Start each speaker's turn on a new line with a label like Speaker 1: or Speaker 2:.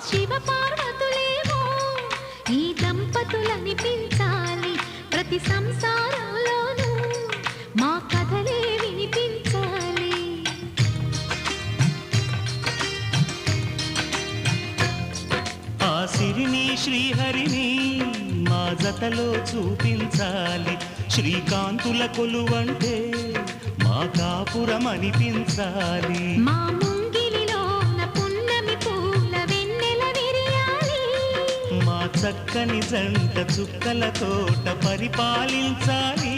Speaker 1: శివ పార్వతులేమో ఈ దంపతులనిపించాలి ప్రతి సంసారంలోనూ మా కథలే వినిపించాలి.
Speaker 2: ఆ సిరిని శ్రీహరిని మా జతలో చూపించాలి. శ్రీకాంతుల కొలువంటే మా కాపురం అనిపించాలి.
Speaker 1: మా ముంగిలిలోన పున్నమి పూల వెన్నెల విరియాలి.
Speaker 2: మా చక్కని జంట చుక్కల తోట పరిపాలించాలి.